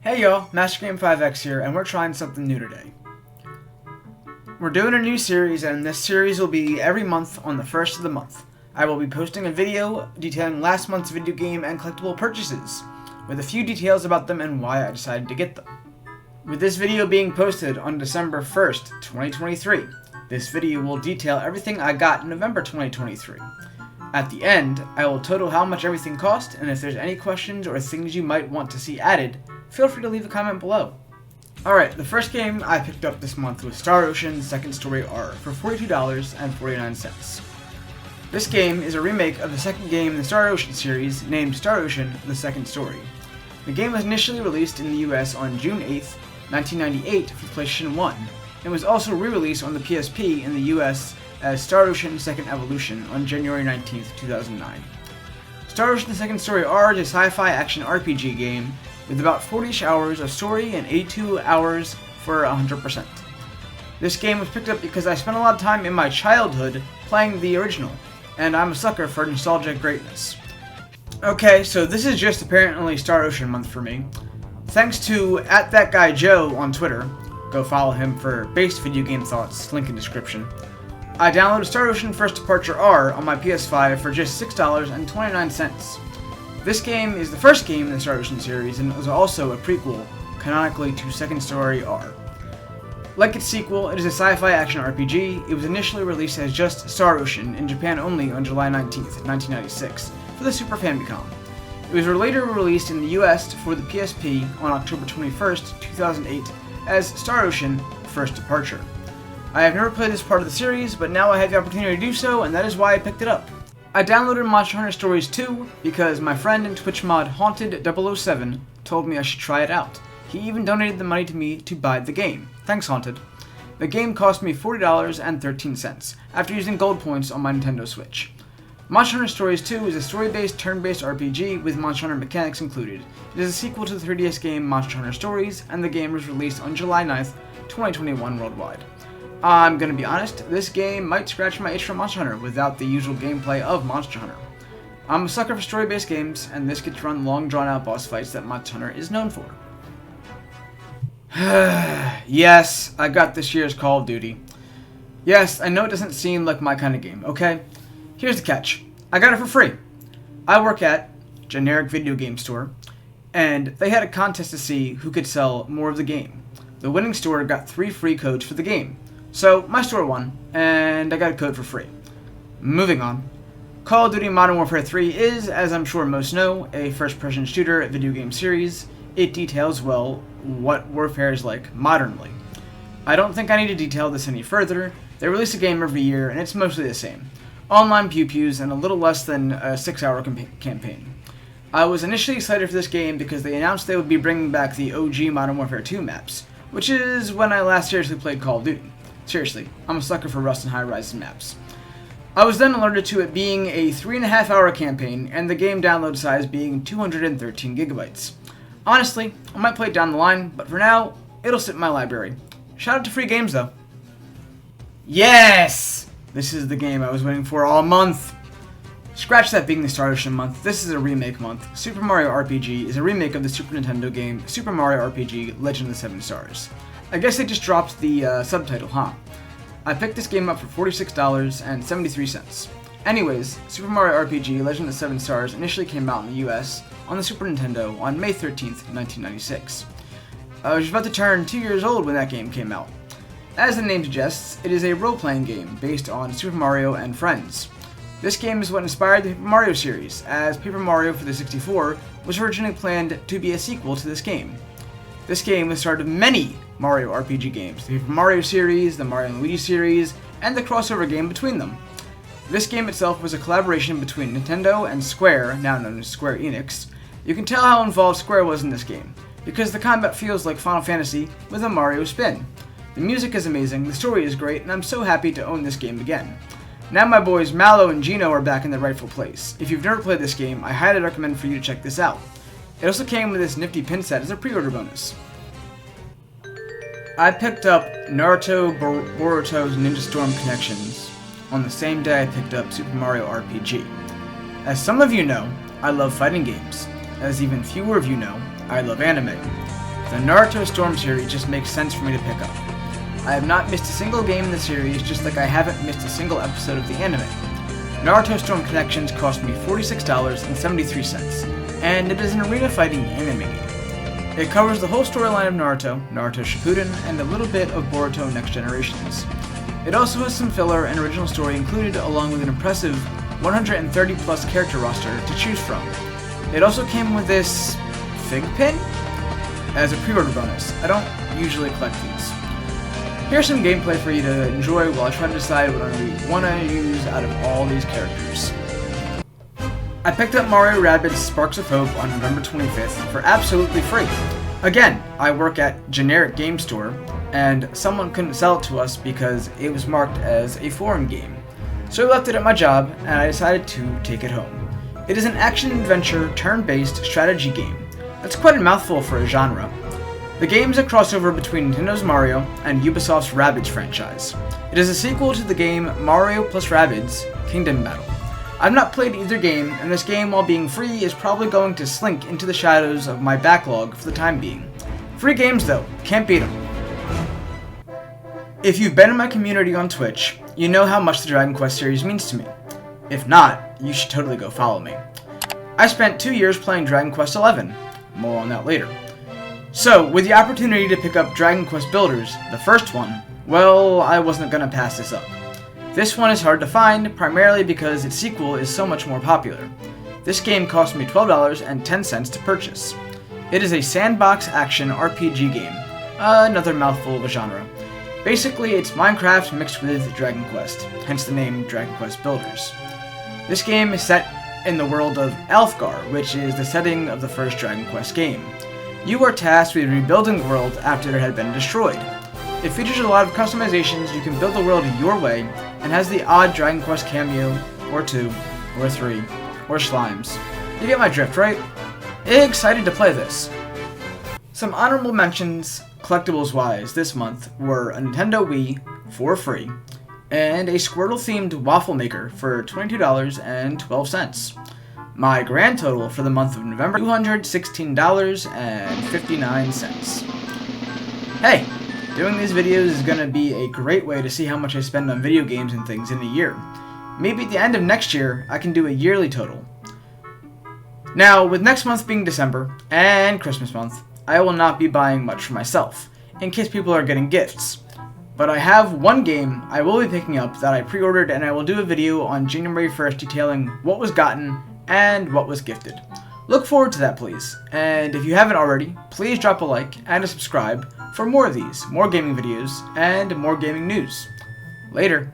Hey y'all, Master Game 5X here, and we're trying something new today. We're doing a new series, and this series will be every month on the first of the month. I will be posting a video detailing last month's video game and collectible purchases, with a few details about them and why I decided to get them. With this video being posted on December 1st, 2023, this video will detail everything I got in November 2023. At the end, I will total how much everything cost, and if there's any questions or things you might want to see added, feel free to leave a comment below. Alright, the first game I picked up this month was Star Ocean Second Story R for $42.49. This game is a remake of the second game in the Star Ocean series named Star Ocean The Second Story. The game was initially released in the US on June 8th, 1998 for PlayStation 1, and was also re-released on the PSP in the US as Star Ocean Second Evolution on January 19th, 2009. Star Ocean The Second Story R is a sci-fi action RPG game with about 40-ish hours of story and 82 hours for 100%. This game was picked up because I spent a lot of time in my childhood playing the original, and I'm a sucker for nostalgic greatness. Okay, so this is just apparently Star Ocean month for me. Thanks to @ThatGuyJoe on Twitter, go follow him for based video game thoughts, link in description. I downloaded Star Ocean First Departure R on my PS5 for just $6.29. This game is the first game in the Star Ocean series and is also a prequel, canonically, to Second Story R. Like its sequel, it is a sci-fi action RPG. It was initially released as just Star Ocean in Japan only on July 19th, 1996, for the Super Famicom. It was later released in the US for the PSP on October 21st, 2008 as Star Ocean First Departure. I have never played this part of the series, but now I have the opportunity to do so, and that is why I picked it up. I downloaded Monster Hunter Stories 2 because my friend and Twitch mod Haunted007 told me I should try it out. He even donated the money to me to buy the game. Thanks, Haunted. The game cost me $40.13 after using gold points on my Nintendo Switch. Monster Hunter Stories 2 is a story-based, turn-based RPG with Monster Hunter mechanics included. It is a sequel to the 3DS game Monster Hunter Stories, and the game was released on July 9th, 2021 worldwide. I'm gonna be honest, this game might scratch my itch for Monster Hunter without the usual gameplay of Monster Hunter. I'm a sucker for story-based games, and this gets to run long drawn-out boss fights that Monster Hunter is known for. Yes, I got this year's Call of Duty. Yes, I know it doesn't seem like my kind of game, okay? Here's the catch. I got it for free. I work at generic video game store, and they had a contest to see who could sell more of the game. The winning store got 3 free codes for the game. So, my store won, and I got a code for free. Moving on. Call of Duty Modern Warfare 3 is, as I'm sure most know, a first-person shooter video game series. It details, well, what warfare is like modernly. I don't think I need to detail this any further. They release a game every year, and it's mostly the same. Online pew-pews and a little less than a 6-hour campaign. I was initially excited for this game because they announced they would be bringing back the OG Modern Warfare 2 maps, which is when I last seriously played Call of Duty. Seriously, I'm a sucker for Rust and High Rise maps. I was then alerted to it being a 3.5-hour campaign and the game download size being 213 gigabytes. Honestly, I might play it down the line, but for now, it'll sit in my library. Shout out to free games though. Yes! This is the game I was waiting for all month. Scratch that being the Star Ocean month, this is a remake month. Super Mario RPG is a remake of the Super Nintendo game Super Mario RPG Legend of the Seven Stars. I guess they just dropped the subtitle, huh? I picked this game up for $46.73. Anyways, Super Mario RPG Legend of the Seven Stars initially came out in the US on the Super Nintendo on May 13th, 1996. I was about to turn 2 years old when that game came out. As the name suggests, it is a role-playing game based on Super Mario and Friends. This game is what inspired the Paper Mario series, as Paper Mario for the 64 was originally planned to be a sequel to this game. This game was the start of many Mario RPG games, the Paper Mario series, the Mario & Luigi series, and the crossover game between them. This game itself was a collaboration between Nintendo and Square, now known as Square Enix. You can tell how involved Square was in this game, because the combat feels like Final Fantasy with a Mario spin. The music is amazing, the story is great, and I'm so happy to own this game again. Now my boys Mallow and Gino are back in their rightful place. If you've never played this game, I highly recommend for you to check this out. It also came with this nifty pin set as a pre-order bonus. I picked up Naruto Boruto's Ninja Storm Connections on the same day I picked up Super Mario RPG. As some of you know, I love fighting games. As even fewer of you know, I love anime. the Naruto Storm series just makes sense for me to pick up. I have not missed a single game in the series, just like I haven't missed a single episode of the anime. Naruto Storm Connections cost me $46.73, and it is an arena fighting anime game. It covers the whole storyline of Naruto, Naruto Shippuden, and a little bit of Boruto Next Generations. It also has some filler and original story included, along with an impressive 130 plus character roster to choose from. It also came with this Fig Pin as a pre-order bonus. I don't usually collect these. Here's some gameplay for you to enjoy while I try to decide what I want to use out of all these characters. I picked up Mario Rabbids Sparks of Hope on November 25th for absolutely free. Again, I work at Generic Game Store, and someone couldn't sell it to us because it was marked as a foreign game. So I left it at my job, and I decided to take it home. It is an action-adventure, turn-based strategy game. That's quite a mouthful for a genre. The game is a crossover between Nintendo's Mario and Ubisoft's Rabbids franchise. It is a sequel to the game Mario plus Rabbids Kingdom Battle. I've not played either game, and this game, while being free, is probably going to slink into the shadows of my backlog for the time being. Free games though, can't beat them. If you've been in my community on Twitch, you know how much the Dragon Quest series means to me. If not, you should totally go follow me. I spent 2 years playing Dragon Quest XI, more on that later. So, with the opportunity to pick up Dragon Quest Builders, the first one, well, I wasn't gonna pass this up. This one is hard to find, primarily because its sequel is so much more popular. This game cost me $12.10 to purchase. It is a sandbox action RPG game, another mouthful of a genre. Basically, it's Minecraft mixed with Dragon Quest, hence the name Dragon Quest Builders. This game is set in the world of Alfgar, which is the setting of the first Dragon Quest game. You are tasked with rebuilding the world after it had been destroyed. It features a lot of customizations. You can build the world your way, and has the odd Dragon Quest cameo, or 2, or 3, or slimes. You get my drift, right? Excited to play this. Some honorable mentions, collectibles-wise, this month were a Nintendo Wii for free, and a Squirtle-themed waffle maker for $22.12. My grand total for the month of November, $216.59. Hey! Doing these videos is going to be a great way to see how much I spend on video games and things in a year. Maybe at the end of next year, I can do a yearly total. Now, with next month being December, and Christmas month, I will not be buying much for myself, in case people are getting gifts. But I have one game I will be picking up that I pre-ordered, and I will do a video on January 1st detailing what was gotten and what was gifted. Look forward to that, please. And if you haven't already, please drop a like and a subscribe for more of these, more gaming videos, and more gaming news. Later.